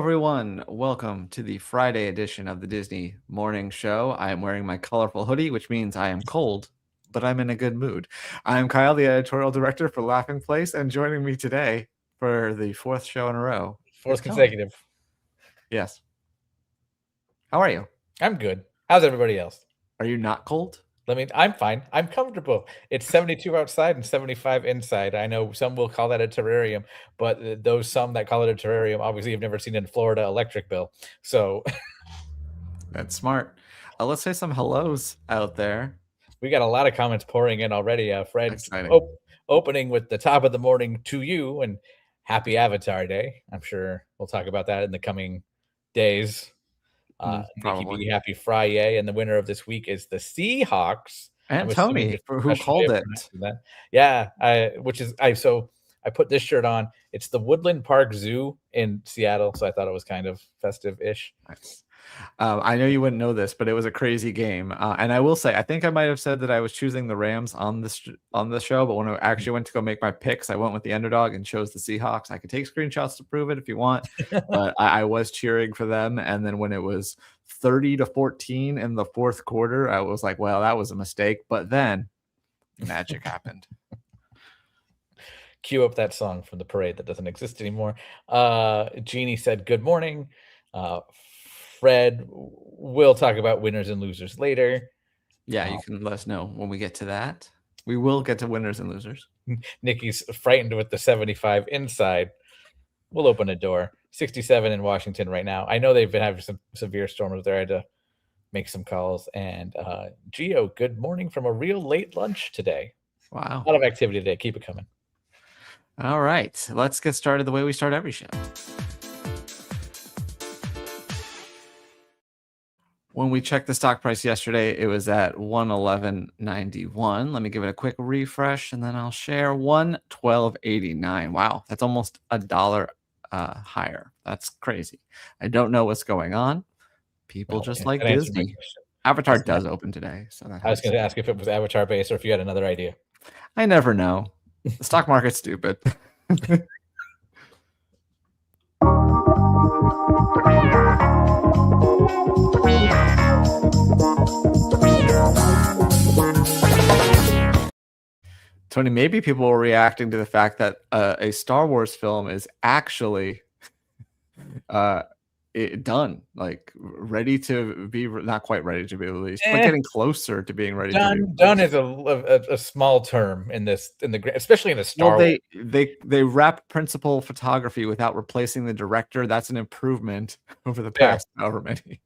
everyone. Welcome to the Friday edition of the Disney Morning Show. I am wearing my colorful hoodie, which means I am cold, but I'm in a good mood. I'm Kyle, the editorial director for Laughing Place, and joining me today for the fourth show in a row. Fourth consecutive. Yes. How are you? I'm good. How's everybody else? Are you not cold? I'm fine. I'm comfortable. It's 72 outside and 75 inside. I know some will call that a terrarium, but those some that call it a terrarium obviously have never seen a Florida electric bill. So That's smart. Let's say some hellos out there. We got a lot of comments pouring in already. Fred opening with the top of the morning to you and happy Avatar Day. I'm sure we'll talk about that in the coming days. Nikki B, happy Friday, and the winner of this week is the Seahawks. And Tony, who called it. Yeah, I put this shirt on. It's the Woodland Park Zoo in Seattle, so I thought it was kind of festive-ish. Nice. I know you wouldn't know this, but it was a crazy game. And I will say, I think I might have said that I was choosing the Rams on the show, but when I actually went to go make my picks, I went with the underdog and chose the Seahawks. I could take screenshots to prove it if you want, but I was cheering for them. And then when it was 30-14 in the fourth quarter, I was like, well, that was a mistake. But then magic happened. Cue up that song from the parade that doesn't exist anymore. Jeannie said, good morning. Fred, we'll talk about winners and losers later. Yeah, you can let us know when we get to that. We will get to winners and losers. Nikki's frightened with the 75 inside. We'll open a door. 67 in Washington right now. I know they've been having some severe storms there. I had to make some calls. And Gio, good morning from a real late lunch today. Wow. A lot of activity today. Keep it coming. All right. Let's get started the way we start every show. When we checked the stock price yesterday, it was at $111.91. Let me give it a quick refresh, and then I'll share $112.89. Wow, that's almost $1 higher. That's crazy. I don't know what's going on. People just like Disney. Avatar does open today. So I was going to ask if it was Avatar based or if you had another idea. I never know. The stock market's stupid. Tony, maybe people are reacting to the fact that a Star Wars film is actually done, like ready to be, not quite ready to be released, but getting closer to being ready. Done is a small term especially in the Star Wars. They wrapped principal photography without replacing the director. That's an improvement over the past however many.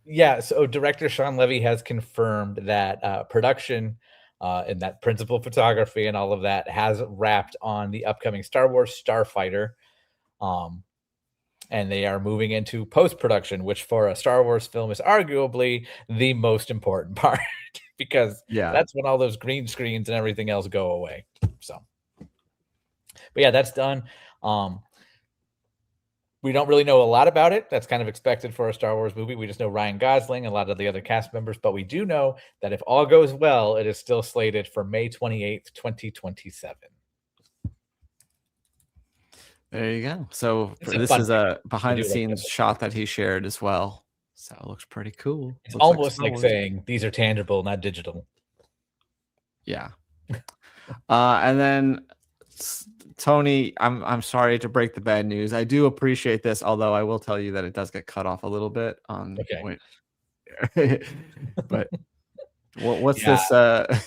Yeah, so director Sean Levy has confirmed that production and that principal photography and all of that has wrapped on the upcoming Star Wars Starfighter. And they are moving into post-production, which for a Star Wars film is arguably the most important part because that's when all those green screens and everything else go away. So, but yeah, that's done. We don't really know a lot about it. That's kind of expected for a Star Wars movie. We just know Ryan Gosling and a lot of the other cast members, but we do know that if all goes well, it is still slated for May 28th, 2027. There you go. So this is a behind-the-scenes shot that he shared as well. So it looks pretty cool. It's almost like saying these are tangible, not digital. Yeah. And then Tony, I'm sorry to break the bad news. I do appreciate this, although I will tell you that it does get cut off a little bit on. Okay. But what's this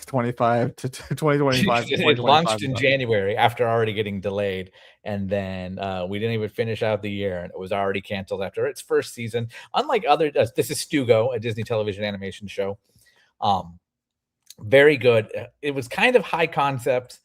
25 to 2025? It launched in January after already getting delayed, and then we didn't even finish out the year, and it was already canceled after its first season. Unlike other, this is StuGo, a Disney television animation show. Very good. It was kind of high concept.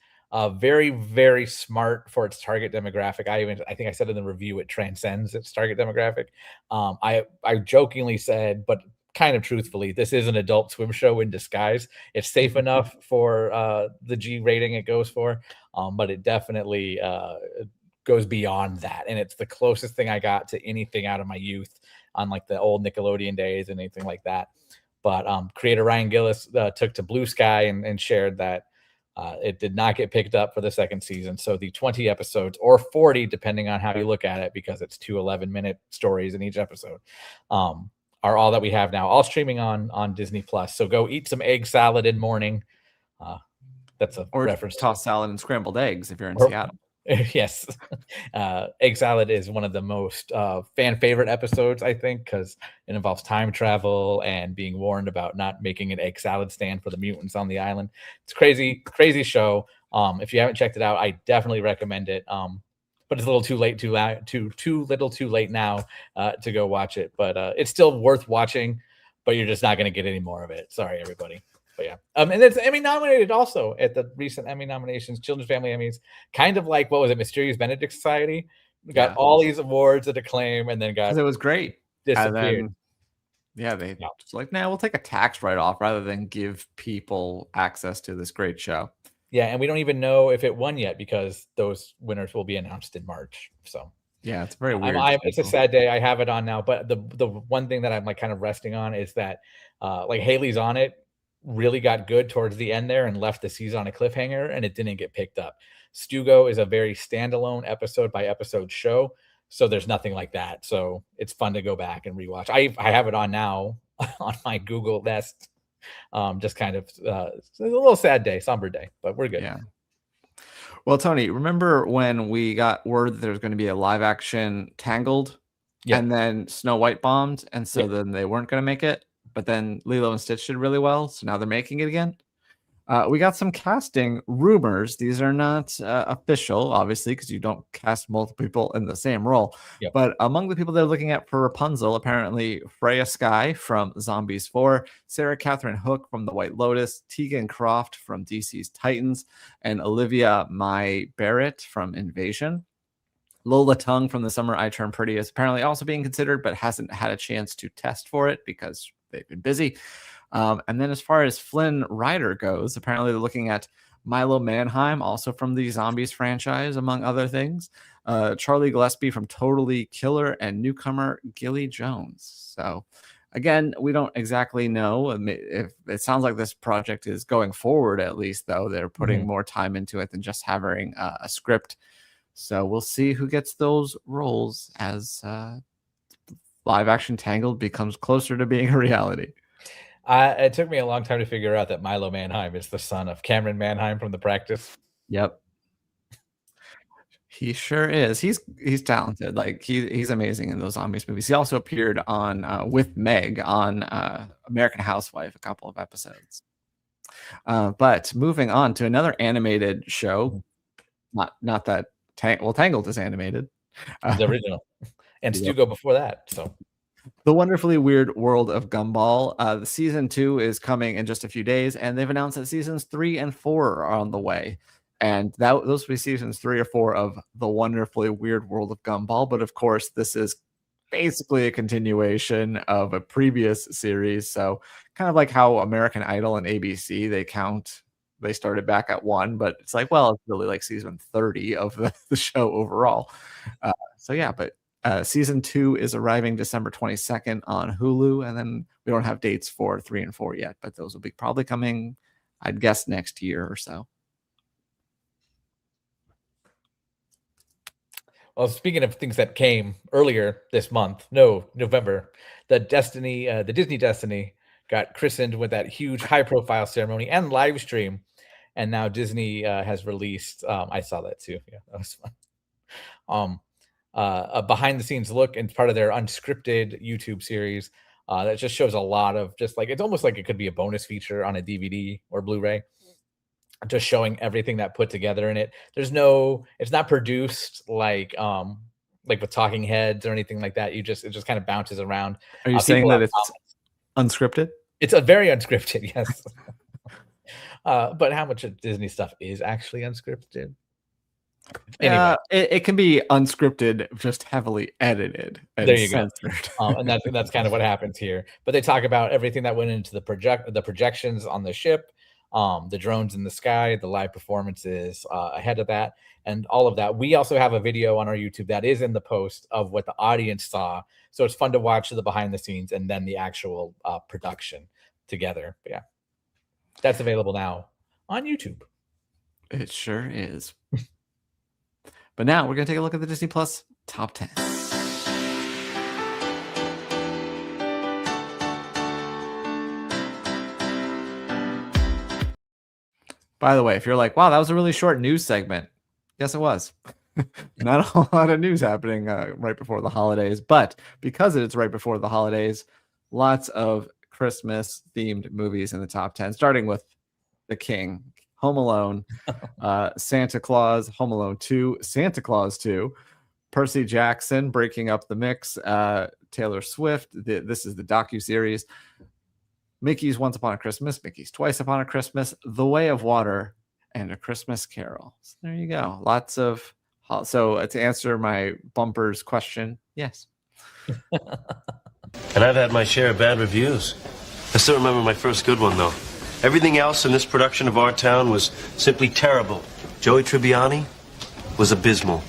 Very, very smart for its target demographic. I think I said in the review, it transcends its target demographic. I jokingly said, but kind of truthfully, this is an Adult Swim show in disguise. It's safe enough for the G rating it goes for, but it definitely goes beyond that. And it's the closest thing I got to anything out of my youth on like the old Nickelodeon days and anything like that. But creator Ryan Gillis took to Blue Sky and shared that It did not get picked up for the second season. So the 20 episodes, or 40, depending on how you look at it, because it's 2 11-minute stories in each episode, are all that we have now, all streaming on Disney Plus. So go eat some egg salad in morning. That's a Or reference to toss salad and scrambled eggs if you're in or Seattle. yes. Egg salad is one of the most fan favorite episodes, I think, because it involves time travel and being warned about not making an egg salad stand for the mutants on the island. It's crazy show. If you haven't checked it out, I definitely recommend it. But it's a little too late, too little too late now to go watch it. But it's still worth watching, but you're just not going to get any more of it. Sorry, everybody. But yeah, and it's Emmy nominated also at the recent Emmy nominations, Children's Family Emmys. Kind of like, what was it, Mysterious Benedict Society? Got all these awards and acclaim, and then got it was great. disappeared. And then, they just like, nah, we'll take a tax write-off rather than give people access to this great show. Yeah, and we don't even know if it won yet because those winners will be announced in March. So yeah, it's very weird. It's a sad day. I have it on now, but the one thing that I'm like kind of resting on is that like Haley's on it really got good towards the end there and left the season on a cliffhanger, and it didn't get picked up. StuGo is a very standalone episode by episode show, so there's nothing like that. So it's fun to go back and rewatch. I have it on now on my Google Nest. Just kind of a little sad day, somber day, but we're good. Yeah. Well, Tony, remember when we got word that there was going to be a live action Tangled, and then Snow White bombed, and so then they weren't going to make it? But then Lilo and Stitch did really well, so now they're making it again. We got some casting rumors. These are not official, obviously, because you don't cast multiple people in the same role. But among the people they're looking at for Rapunzel, apparently Freya Skye from Zombies 4, Sarah Catherine Hook from The White Lotus, Tegan Croft from DC's Titans, and Olivia Mai Barrett from Invasion. Lola Tung from The Summer I Turned Pretty is apparently also being considered, but hasn't had a chance to test for it because they've been busy. And then as far as Flynn Rider goes, apparently they're looking at Milo Manheim, also from the Zombies franchise, among other things. Charlie Gillespie from Totally Killer, and newcomer Gilly Jones. So again, we don't exactly know if it sounds like this project is going forward, at least, though. They're putting more time into it than just having a script. So we'll see who gets those roles as live action Tangled becomes closer to being a reality. It took me a long time to figure out that Milo Manheim is the son of Cameron Manheim from The Practice. Yep. He sure is. He's talented. Like he's amazing in those Zombies movies. He also appeared on with Meg on American Housewife a couple of episodes. But moving on to another animated show, not that Tangled is animated. The original. And StuGo before that. So The Wonderfully Weird World of Gumball. The season 2 is coming in just a few days, and they've announced that seasons 3 and 4 are on the way. And those will be seasons 3 or 4 of The Wonderfully Weird World of Gumball. But of course, this is basically a continuation of a previous series. So kind of like how American Idol and ABC, they started back at 1, but it's like, well, it's really like season 30 of the show overall. So yeah, but season 2 is arriving December 22nd on Hulu, and then we don't have dates for 3 and 4 yet, but those will be probably coming, I'd guess, next year or so. Well, speaking of things that came earlier this month, November, the Disney Destiny got christened with that huge high-profile ceremony and live stream, and now Disney has released. I saw that too. Yeah, that was fun. A behind-the-scenes look and part of their Unscripted YouTube series that just shows a lot of it's almost like it could be a bonus feature on a DVD or Blu-ray. Just showing everything that put together in it. It's not produced like with talking heads or anything like that. It just kind of bounces around. Are you saying that it's unscripted? It's a very unscripted, yes. But how much of Disney stuff is actually unscripted? Anyway, it can be unscripted, just heavily edited. And there you censored. go. And that's kind of what happens here. But they talk about everything that went into the projections on the ship, the drones in the sky, the live performances ahead of that, and all of that. We also have a video on our YouTube that is in the post of what the audience saw. So it's fun to watch the behind the scenes and then the actual production together. But yeah, that's available now on YouTube. It sure is. But now we're going to take a look at the Disney Plus top 10. By the way, if you're like, wow, that was a really short news segment. Yes, it was. Not a whole lot of news happening right before the holidays, but because it's right before the holidays, lots of Christmas themed movies in the top 10, starting with The King, Home Alone, Santa Claus, Home Alone 2, Santa Claus 2, Percy Jackson, Breaking Up the Mix, Taylor Swift. This is the docuseries. Mickey's Once Upon a Christmas, Mickey's Twice Upon a Christmas, The Way of Water, and A Christmas Carol. So there you go. Lots of. So to answer my bumpers question, yes. And I've had my share of bad reviews. I still remember my first good one, though. Everything else in this production of Our Town was simply terrible. Joey Tribbiani was abysmal.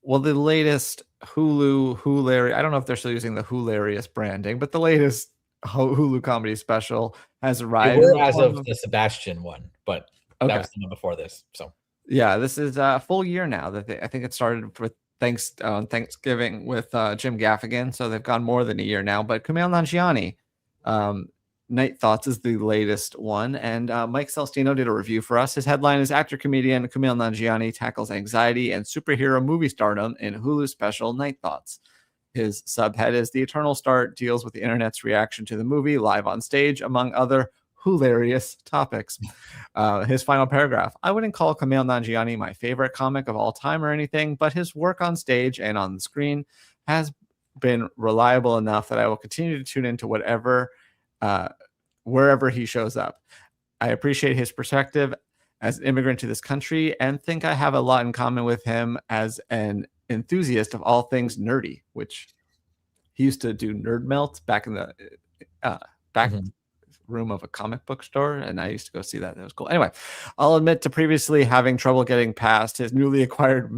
Well, the latest Hulu, I don't know if they're still using the Hilarious branding, but the latest Hulu comedy special has arrived. As of the Sebastian one, but that was the one before this. So yeah, this is a full year now. I think it started with Thanksgiving with Jim Gaffigan, so they've gone more than a year now. But Kumail Nanjiani, Night Thoughts is the latest one, and Mike Celestino did a review for us. His headline is Actor Comedian Kumail Nanjiani tackles anxiety and superhero movie stardom in Hulu's special Night Thoughts. His subhead is The Eternal Start deals with the internet's reaction to the movie live on stage, among other hilarious topics. His final paragraph, I wouldn't call Kumail Nanjiani my favorite comic of all time or anything, but his work on stage and on the screen has been reliable enough that I will continue to tune into wherever he shows up. I appreciate his perspective as an immigrant to this country and think I have a lot in common with him as an enthusiast of all things nerdy, which he used to do Nerd Melt back in the room of a comic book store, and I used to go see that. That was cool. Anyway, I'll admit to previously having trouble getting past his newly acquired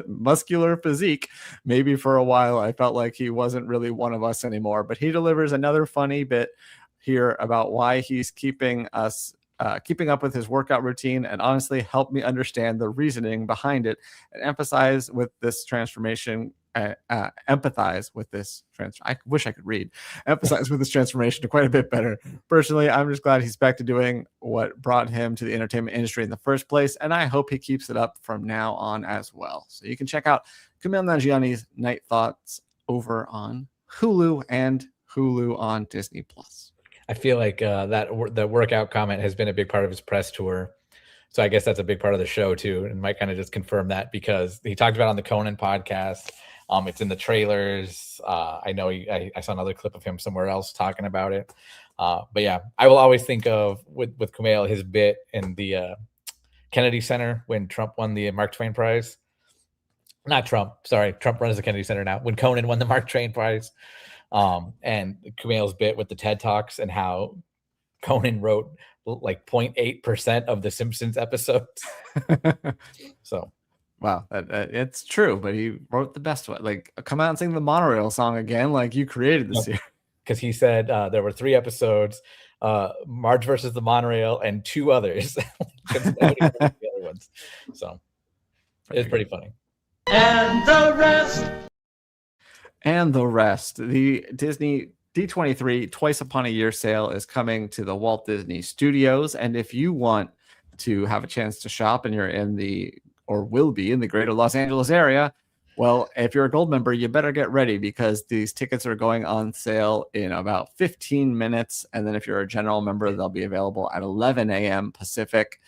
muscular physique. Maybe for a while I felt like he wasn't really one of us anymore, but he delivers another funny bit here about why he's keeping up with his workout routine, and honestly helped me understand the reasoning behind it and empathize with this transformation. Empathize with this transformation quite a bit better. Personally, I'm just glad he's back to doing what brought him to the entertainment industry in the first place, and I hope he keeps it up from now on as well. So you can check out Kumail Nanjiani's Night Thoughts over on Hulu and Hulu on Disney Plus. I feel like the workout comment has been a big part of his press tour. So I guess that's a big part of the show too. And Mike kind of just confirmed that because he talked about it on the Conan podcast. It's in the trailers. I know I saw another clip of him somewhere else talking about it. But yeah, I will always think of with Kumail, his bit in the Kennedy Center when Trump won the Mark Twain Prize. Not Trump. Sorry. Trump runs the Kennedy Center now. When Conan won the Mark Twain Prize. And Kumail's bit with the TED Talks and how Conan wrote like 0.8% of the Simpsons episodes. So, wow, it's true, but he wrote the best one. Like, come out and sing the Monorail song again, like you created this year. Because he said there were 3 episodes, Marge versus the Monorail, and 2 others. The other ones. So it's pretty funny. And the rest. The Disney D23 Twice Upon a Year sale is coming to the Walt Disney Studios. And if you want to have a chance to shop and you're will be in the greater Los Angeles area, well, if you're a gold member, you better get ready because these tickets are going on sale in about 15 minutes. And then if you're a general member, they'll be available at 11 a.m. Pacific.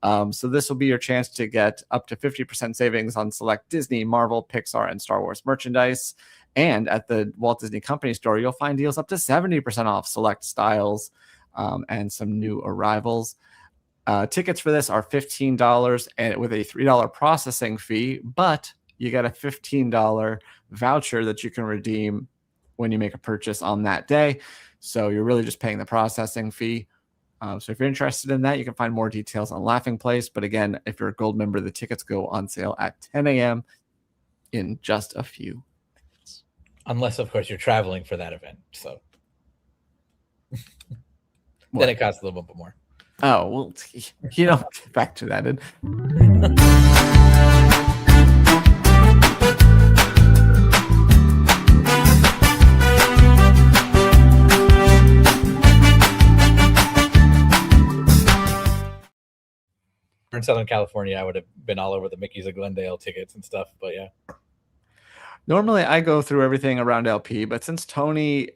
So this will be your chance to get up to 50% savings on select Disney, Marvel, Pixar, and Star Wars merchandise. And at the Walt Disney Company store, you'll find deals up to 70% off select styles and some new arrivals. Tickets for this are $15 and with a $3 processing fee, but you get a $15 voucher that you can redeem when you make a purchase on that day. So you're really just paying the processing fee. So if you're interested in that, you can find more details on Laughing Place. But again, if you're a gold member, the tickets go on sale at 10 a.m. in just a few. Unless, of course, you're traveling for that event. So then it costs a little bit more. Oh, well, you don't factor that in. In Southern California, I would have been all over the Mickey's of Glendale tickets and stuff. But yeah. Normally, I go through everything around LP, but since Tony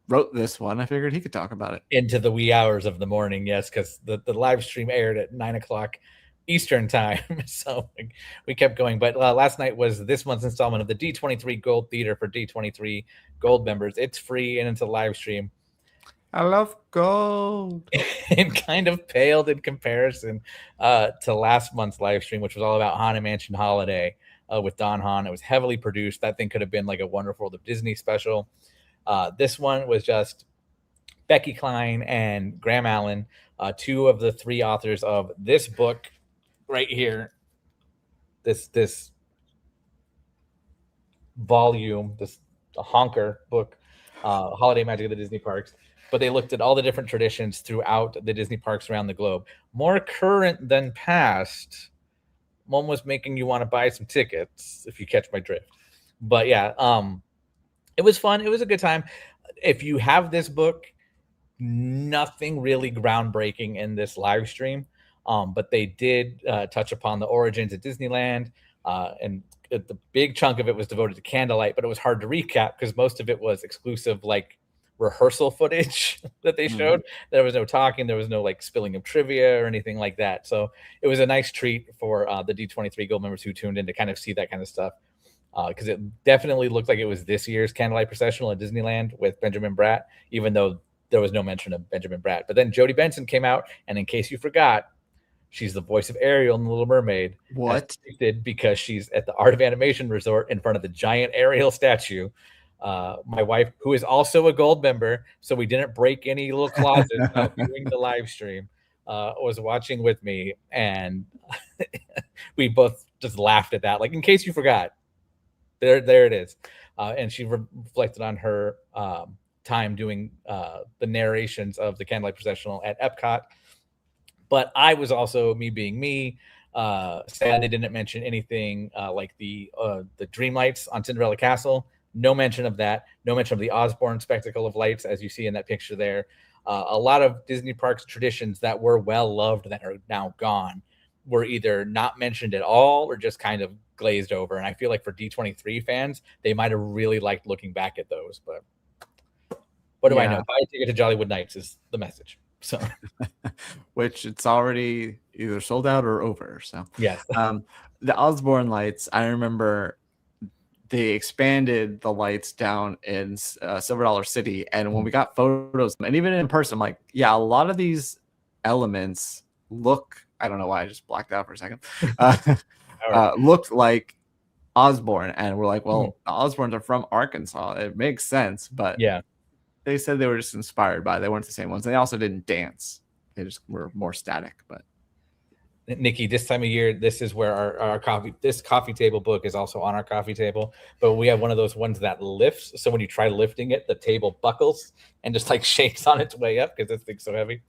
wrote this one, I figured he could talk about it. Into the wee hours of the morning, yes, because the live stream aired at 9:00 Eastern time. So we kept going. But last night was this month's installment of the D23 Gold Theater for D23 Gold members. It's free and it's a live stream. I love gold. It kind of paled in comparison to last month's live stream, which was all about Haunted Mansion Holiday with Don Hahn. It was heavily produced. That thing could have been like a Wonderful World of Disney special. This one was just Becky Klein and Graham Allen, two of the three authors of this book right here. This volume, this honker book, Holiday Magic of the Disney Parks. But they looked at all the different traditions throughout the Disney parks around the globe. More current than past. One was making you want to buy some tickets, if you catch my drift. But yeah, it was fun. It was a good time. If you have this book, nothing really groundbreaking in this live stream. But they did touch upon the origins of Disneyland. And the big chunk of it was devoted to Candlelight, but it was hard to recap because most of it was exclusive, like, rehearsal footage that they showed. There was no talking, there was no like spilling of trivia or anything like that. So it was a nice treat for the D23 Gold members who tuned in to kind of see that kind of stuff, because it definitely looked like it was this year's Candlelight Processional at Disneyland with Benjamin Bratt, even though there was no mention of Benjamin Bratt. But then Jodie Benson came out, and in case you forgot, she's the voice of Ariel in The Little Mermaid. What? Because she's at the Art of Animation Resort in front of the giant Ariel statue. My wife, who is also a gold member, so we didn't break any little closets during the live stream, was watching with me, and we both just laughed at that. Like, in case you forgot, there it is. And she reflected on her time doing the narrations of the Candlelight Processional at Epcot. But I was also, me being me, sad they didn't mention anything like the Dreamlights on Cinderella Castle. No mention of that. No mention of the Osborne Spectacle of Lights, as you see in that picture there. A lot of Disney parks traditions that were well loved that are now gone were either not mentioned at all or just kind of glazed over. And I feel like for D23 fans, they might have really liked looking back at those. But what do I know? Buy a ticket to Jollywood Nights is the message. So, which it's already either sold out or over. So yes, the Osborne lights. I remember they expanded the lights down in Silver Dollar City, and when we got photos, and even in person, I'm like, yeah, a lot of these elements look. I don't know why I just blacked out for a second. Looked like Osborne, and we're like, well, the Osbornes are from Arkansas. It makes sense, but yeah. They said they were just inspired by. They weren't the same ones. They also didn't dance. They just were more static. But Nikki, this time of year, this is where our coffee table book is also on our coffee table. But we have one of those ones that lifts. So when you try lifting it, the table buckles and just like shakes on its way up because this thing's so heavy.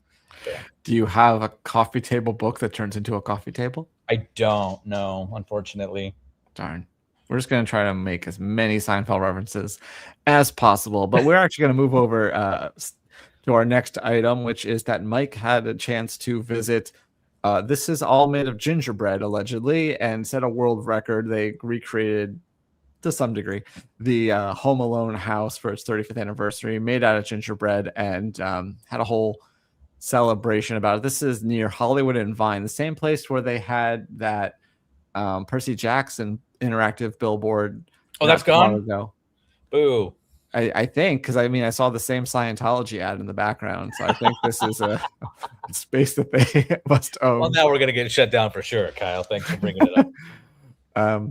Yeah. Do you have a coffee table book that turns into a coffee table? I don't know, unfortunately. Darn. We're just going to try to make as many Seinfeld references as possible. But we're actually going to move over to our next item, which is that Mike had a chance to visit. This is all made of gingerbread, allegedly, and set a world record. They recreated, to some degree, the Home Alone house for its 35th anniversary, made out of gingerbread, and had a whole celebration about it. This is near Hollywood and Vine, the same place where they had that Percy Jackson interactive billboard. Oh, that's gone? Ago. Boo. I think, because I mean, I saw the same Scientology ad in the background, so I think this is a space that they must own. Well, now we're going to get shut down for sure, Kyle. Thanks for bringing it up.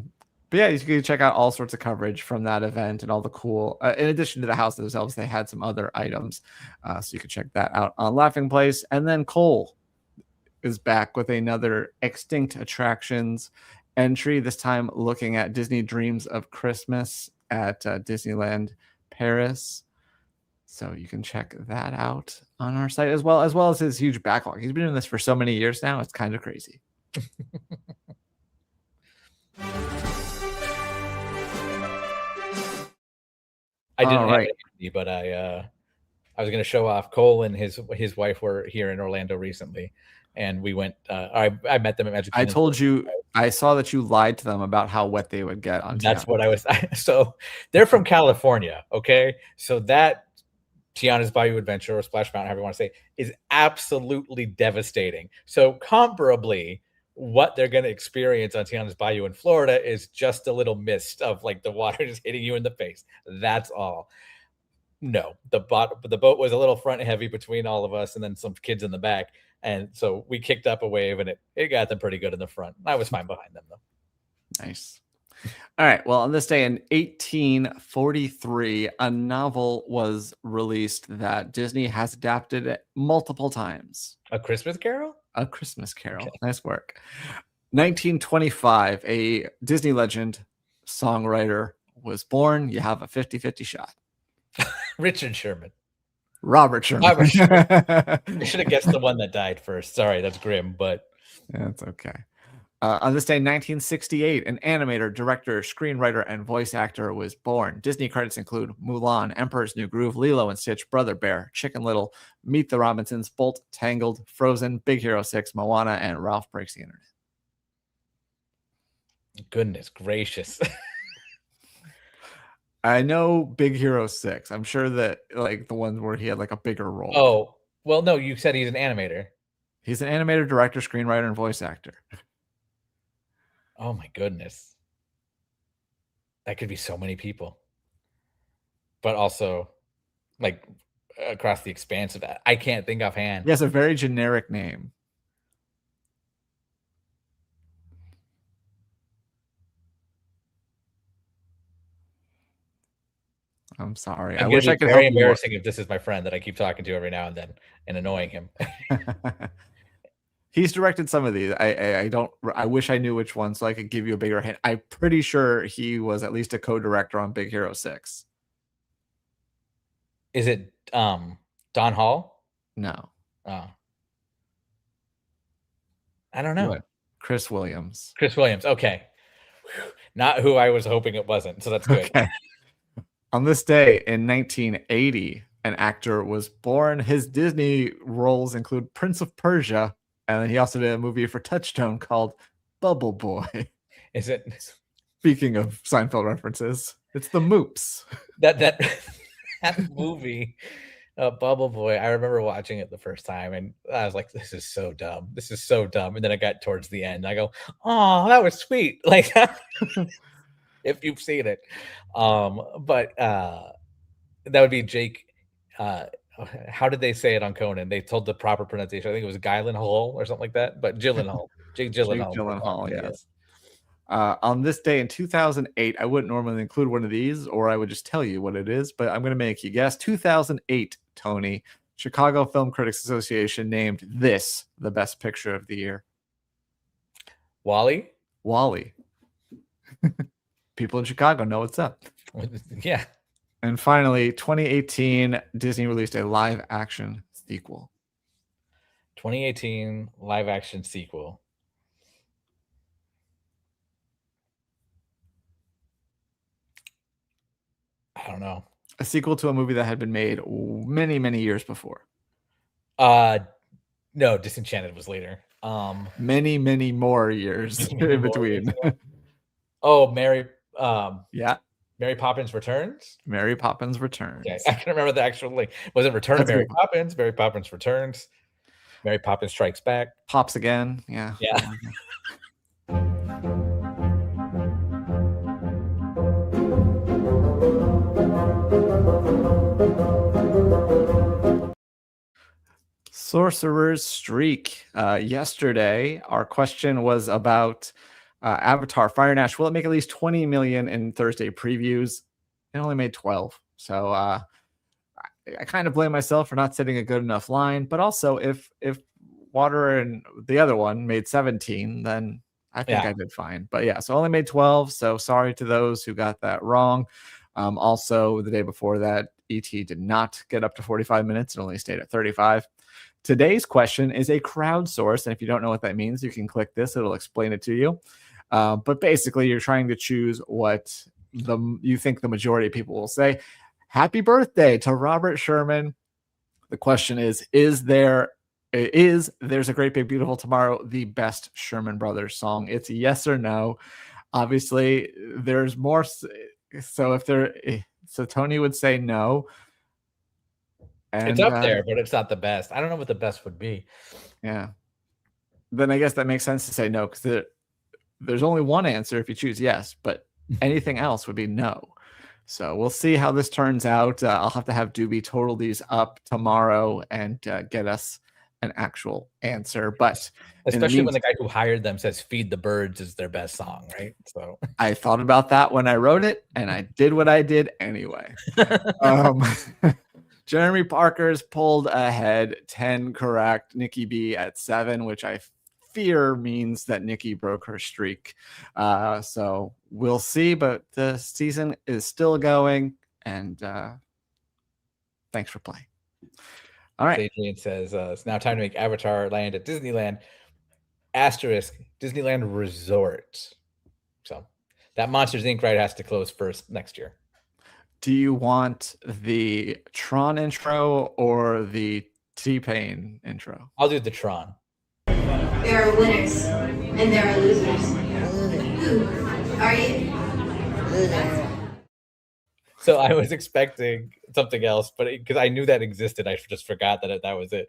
But yeah, you can check out all sorts of coverage from that event and all the cool, in addition to the house themselves, they had some other items. So you can check that out on Laughing Place. And then Cole is back with another Extinct Attractions entry, this time looking at Disney Dreams of Christmas at Disneyland Paris. So you can check that out on our site as well as his huge backlog. He's been doing this for so many years now. It's kind of crazy. I didn't Right. have it, but I was going to show off. Cole and his wife were here in Orlando recently, and we went. I met them at Magic I Kingdom. told you, I saw that you lied to them about how wet they would get on. That's Tiana. what I was. So they're from California, okay? So that Tiana's Bayou Adventure or Splash Mountain, however you want to say, is absolutely devastating. So comparably, what they're going to experience on Tiana's Bayou in Florida is just a little mist of like the water just hitting you in the face. That's all. No, the boat was a little front heavy between all of us and then some kids in the back. And so we kicked up a wave and it got them pretty good in the front. I was fine behind them though. Nice. All right. Well, on this day in 1843, a novel was released that Disney has adapted multiple times. A Christmas Carol? A Christmas Carol. Okay. Nice work. 1925, a Disney legend songwriter was born. You have a 50-50 shot. Richard Sherman. Robert Sherman. I should have guessed the one that died first. Sorry, that's grim, but that's okay. On this day, 1968, an animator, director, screenwriter, and voice actor was born. Disney credits include Mulan, Emperor's New Groove, Lilo and Stitch, Brother Bear, Chicken Little, Meet the Robinsons, Bolt, Tangled, Frozen, Big Hero 6, Moana, and Ralph Breaks the Internet. Goodness gracious. I know Big Hero 6. I'm sure that like the ones where he had like a bigger role. Oh, well, no, you said he's an animator. He's an animator, director, screenwriter, and voice actor. Oh my goodness. That could be so many people. But also like across the expanse of that. I can't think offhand. He has a very generic name. I'm sorry. I wish I could help you. Very embarrassing if this is my friend that I keep talking to every now and then and annoying him. He's directed some of these. I wish I knew which one so I could give you a bigger hint. I'm pretty sure he was at least a co-director on Big Hero 6. Is it Don Hall? No. Oh. I don't know. What? Chris Williams. Chris Williams. Okay. Not who I was hoping it wasn't. So that's good. Okay. On this day in 1980, an actor was born. His Disney roles include Prince of Persia, and he also did a movie for Touchstone called Bubble Boy. Is it? Speaking of Seinfeld references, it's the Moops. That movie, Bubble Boy. I remember watching it the first time, and I was like, "This is so dumb. This is so dumb." And then I got towards the end, and I go, "Oh, that was sweet!" Like, if you've seen it, but that would be Jake. How did they say it on Conan? They told the proper pronunciation. I think it was Gyllenhaal or something like that. But Gyllenhaal, Jake Gyllenhaal. Jake Gyllenhaal, yes. On this day in 2008, I wouldn't normally include one of these, or I would just tell you what it is, but I'm going to make you guess. 2008, Tony, Chicago Film Critics Association named this the best picture of the year. WALL-E? WALL-E. People in Chicago know what's up. Yeah. And finally, 2018, Disney released a live action sequel. 2018 live action sequel. I don't know. A sequel to a movie that had been made many, many years before. No, Disenchanted was later. Many, many more years in between. Oh, Mary. Yeah. Mary Poppins Returns? Mary Poppins Returns. Okay. I can remember the actual link. Was it Return of Mary Poppins? Mary Poppins Returns. Mary Poppins Strikes Back. Pops again. Yeah. Yeah. Sorcerer's Streak. Yesterday, our question was about Avatar Fire and Ash. Will it make at least 20 million in Thursday previews? It only made 12. So I kind of blame myself for not setting a good enough line. But also, if Water and the other one made 17, then I think I did fine. But yeah, so only made 12. So sorry to those who got that wrong. Also, the day before that, ET did not get up to 45 minutes. It only stayed at 35. Today's question is a crowdsource. And if you don't know what that means, you can click this. It'll explain it to you. But basically, you're trying to choose what you think the majority of people will say. Happy birthday to Robert Sherman. The question is There's a Great Big Beautiful Tomorrow the best Sherman Brothers song? It's yes or no. Obviously, there's more. So Tony would say no. And, it's up there, but it's not the best. I don't know what the best would be. Yeah. Then I guess that makes sense to say no, because there's only one answer if you choose yes, but anything else would be no. So we'll see how this turns out. I'll have to have Doobie total these up tomorrow and get us an actual answer. But especially when the guy who hired them says "Feed the Birds" is their best song, right? So I thought about that when I wrote it, and I did what I did anyway. Jeremy Parker's pulled ahead, 10 correct. Nikki B at 7, which I fear means that Nikki broke her streak. So we'll see, but the season is still going, and thanks for playing. All right. Adrian says it's now time to make Avatar land at Disneyland * Disneyland Resort. So that Monsters Inc. ride has to close first next year. Do you want the Tron intro or the T-Pain intro? I'll do the Tron. There are winners and there are losers. Who are you? So I was expecting something else, but because I knew that existed, I just forgot that was it.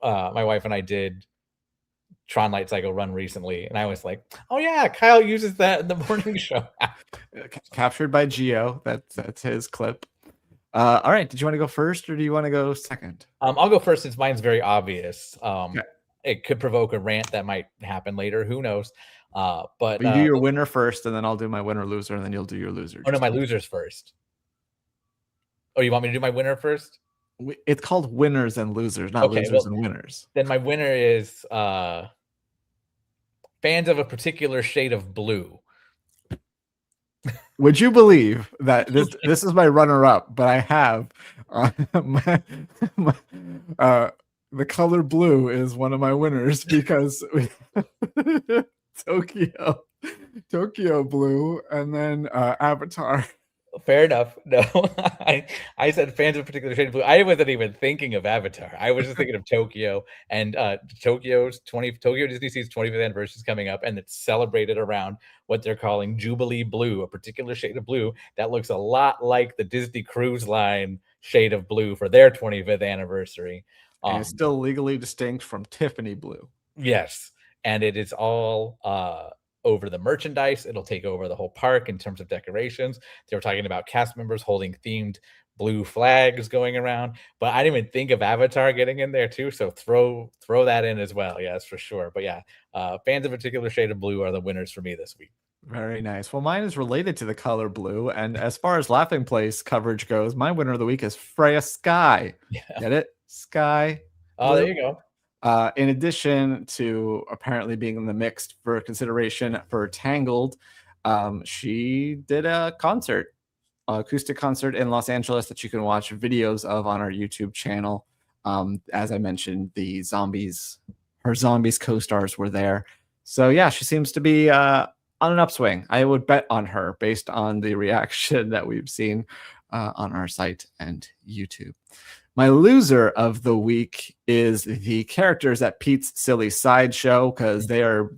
My wife and I did Tron Light Cycle run recently, and I was like, "Oh yeah, Kyle uses that in the morning show." Captured by Geo. That's his clip. All right. Did you want to go first, or do you want to go second? I'll go first since mine's very obvious. Okay. It could provoke a rant that might happen later. Who knows? But you do your winner first, and then I'll do my winner loser, and then you'll do your loser. Oh no, my losers first. Oh, you want me to do my winner first? It's called winners and losers, not losers and winners. Then my winner is fans of a particular shade of blue. Would you believe that this is my runner-up, but I have the color blue is one of my winners because Tokyo blue, and then Avatar. Fair enough. No, I said fans of a particular shade of blue. I wasn't even thinking of Avatar. I was just thinking of Tokyo, and Tokyo Disney Sea's 25th anniversary is coming up, and it's celebrated around what they're calling Jubilee Blue, a particular shade of blue that looks a lot like the Disney Cruise Line shade of blue for their 25th anniversary. And it's still legally distinct from Tiffany blue. Yes, and it is all over the merchandise. It'll take over the whole park in terms of decorations. They were talking about cast members holding themed blue flags going around, but I didn't even think of Avatar getting in there too. So throw that in as well. Yes, for sure. But yeah, fans of a particular shade of blue are the winners for me this week. Very nice. Well, mine is related to the color blue. And as far as Laughing Place coverage goes, my winner of the week is Freya Skye. Yeah. Get it? Skye. Oh, there you go. In addition to apparently being in the mix for consideration for Tangled, she did a concert, acoustic concert in Los Angeles that you can watch videos of on our YouTube channel. As I mentioned, her zombies co-stars were there. So yeah, she seems to be on an upswing. I would bet on her based on the reaction that we've seen on our site and YouTube. My loser of the week is the characters at Pete's Silly Sideshow, because they are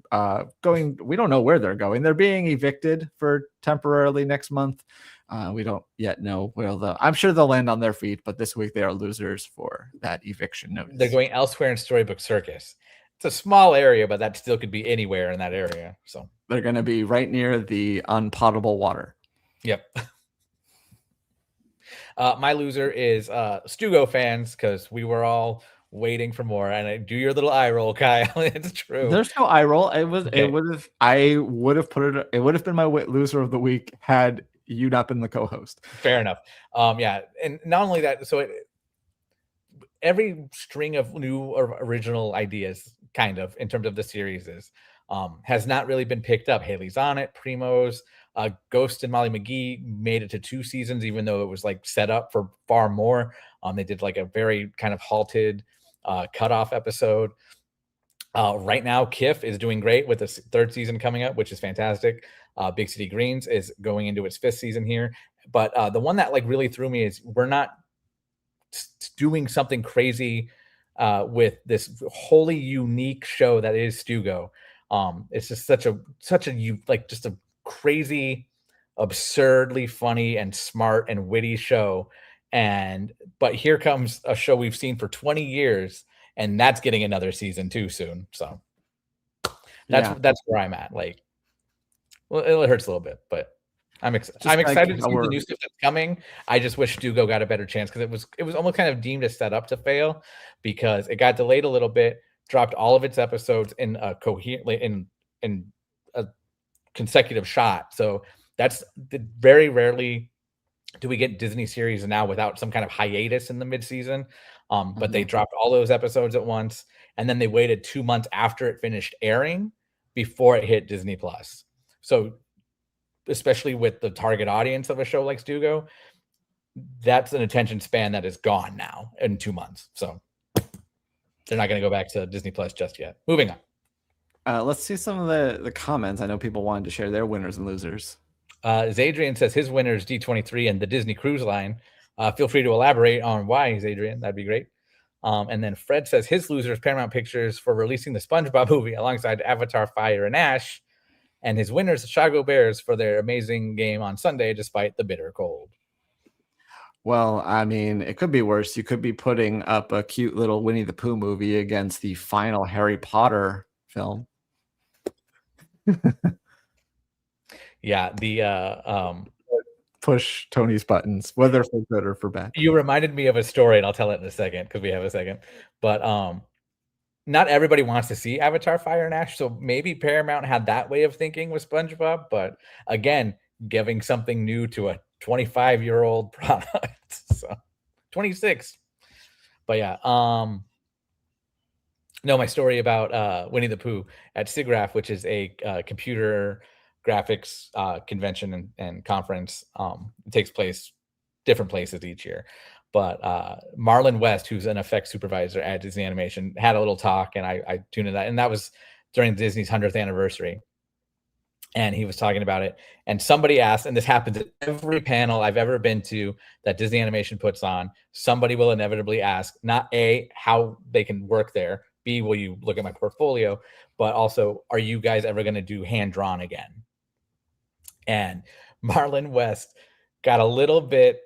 going. We don't know where they're going. They're being evicted for temporarily next month. We don't yet know where I'm sure they'll land on their feet, but this week they are losers for that eviction notice. They're going elsewhere in Storybook Circus. It's a small area, but that still could be anywhere in that area. So they're going to be right near the unpotable water. Yep. My loser is StuGo fans, because we were all waiting for more. And I do your little eye roll, Kyle. It's true. There's no eye roll. It was. Okay. I would have put it. It would have been my loser of the week had you not been the co-host. Fair enough. Yeah, and not only that. So every string of new or original ideas, kind of in terms of the series, has not really been picked up. Haley's on it. Primo's. Ghost and Molly McGee made it to 2 seasons, even though it was like set up for far more. They did like a very kind of halted cutoff episode. Right now, Kif is doing great with the 3rd season coming up, which is fantastic. Big City Greens is going into its 5th season here. But the one that like really threw me is we're not doing something crazy with this wholly unique show that is StuGo. It's just such a like just a crazy, absurdly funny and smart and witty show. But here comes a show we've seen for 20 years, and that's getting another season too soon. So that's where I'm at. Like, well, it hurts a little bit, but I'm excited to see the new stuff that's coming. I just wish StuGo got a better chance because it was almost kind of deemed as set up to fail because it got delayed a little bit, dropped all of its episodes in a in a consecutive shot. So that's very rarely do we get Disney series now without some kind of hiatus in the midseason. But they dropped all those episodes at once, and then they waited 2 months after it finished airing before it hit Disney Plus. So especially with the target audience of a show like StuGo, that's an attention span that is gone now in 2 months. So they're not going to go back to Disney Plus just yet. Moving on. Let's see some of the comments. I know people wanted to share their winners and losers. Zadrian says his winner is D23 and the Disney Cruise Line. Feel free to elaborate on why, Zadrian. That'd be great. And then Fred says his loser is Paramount Pictures for releasing the SpongeBob movie alongside Avatar, Fire, and Ash. And his winners, the Chicago Bears, for their amazing game on Sunday, despite the bitter cold. Well, I mean, it could be worse. You could be putting up a cute little Winnie the Pooh movie against the final Harry Potter film. Yeah, the push Tony's buttons, whether for good or for bad. You reminded me of a story, and I'll tell it in a second because we have a second. But not everybody wants to see Avatar, Fire, and Ash, so maybe Paramount had that way of thinking with SpongeBob. But again, giving something new to a 25-year-old product, so 26. But yeah, no, my story about Winnie the Pooh at SIGGRAPH, which is a computer graphics convention and conference. It takes place different places each year. But Marlon West, who's an effects supervisor at Disney Animation, had a little talk, and I tuned in that. And that was during Disney's 100th anniversary. And he was talking about it. And somebody asked, and this happens at every panel I've ever been to that Disney Animation puts on, somebody will inevitably ask, not A, how they can work there, B, will you look at my portfolio, but also, are you guys ever going to do hand-drawn again? And Marlon West got a little bit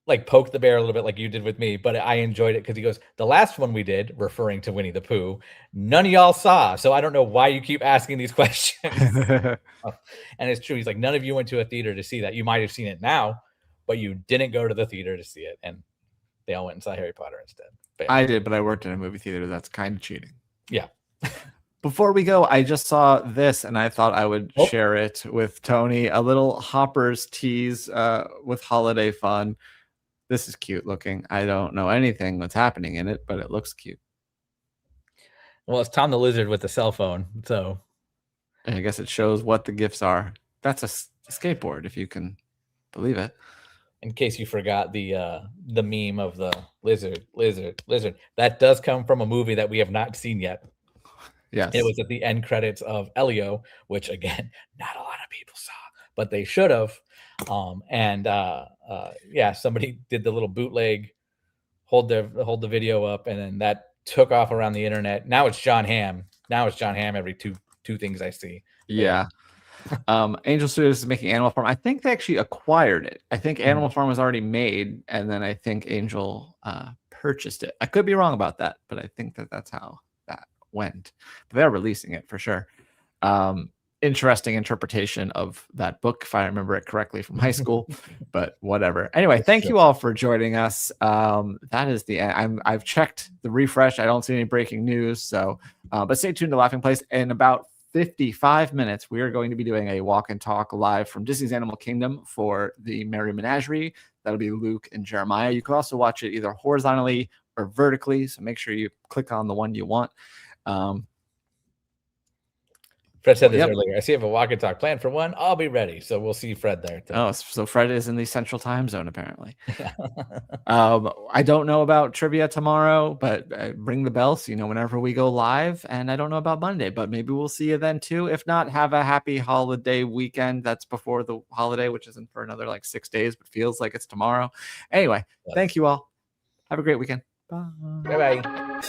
like poked the bear a little bit like you did with me, but I enjoyed it because he goes, the last one we did, referring to Winnie the Pooh, none of y'all saw. So I don't know why you keep asking these questions. And it's true. He's like, none of you went to a theater to see that. You might have seen it now, but you didn't go to the theater to see it. And they all went and saw Harry Potter instead. But, I did, but I worked in a movie theater. That's kind of cheating. Yeah. Before we go, I just saw this and I thought I would share it with Tony. A little Hoppers tease with holiday fun. This is cute looking. I don't know anything that's happening in it, but it looks cute. Well, it's Tom the Lizard with a cell phone, so I guess it shows what the gifts are. That's a skateboard, if you can believe it. In case you forgot the meme of the lizard. That does come from a movie that we have not seen yet. Yes. It was at the end credits of Elio, which again, not a lot of people saw, but they should have. Yeah, somebody did the little bootleg, hold the video up, and then that took off around the internet. Now it's John Hamm. Every two things I see. Yeah. Angel Studios is making Animal Farm. I think they actually acquired it. I think Animal Farm was already made, and then I think Angel purchased it. I could be wrong about that, but I think that's how that went. But they're releasing it for sure. Interesting interpretation of that book, if I remember it correctly from high school, but whatever. Anyway, thank you all for joining us. That is the end. I've checked the refresh. I don't see any breaking news. So, but stay tuned to Laughing Place. In about 55 minutes, we are going to be doing a walk and talk live from Disney's Animal Kingdom for the Merry Menagerie. That'll be Luke and Jeremiah. You can also watch it either horizontally or vertically. So make sure you click on the one you want. Fred said this Yep. earlier. I see you have a walk and talk planned for 1. I'll be ready. So we'll see Fred there. Oh, so Fred is in the Central Time Zone apparently. Yeah. I don't know about trivia tomorrow, but ring the bell so you know whenever we go live. And I don't know about Monday, but maybe we'll see you then too. If not, have a happy holiday weekend. That's before the holiday, which isn't for another like 6 days, but feels like it's tomorrow. Anyway, thank you all. Have a great weekend. Bye. Bye-bye.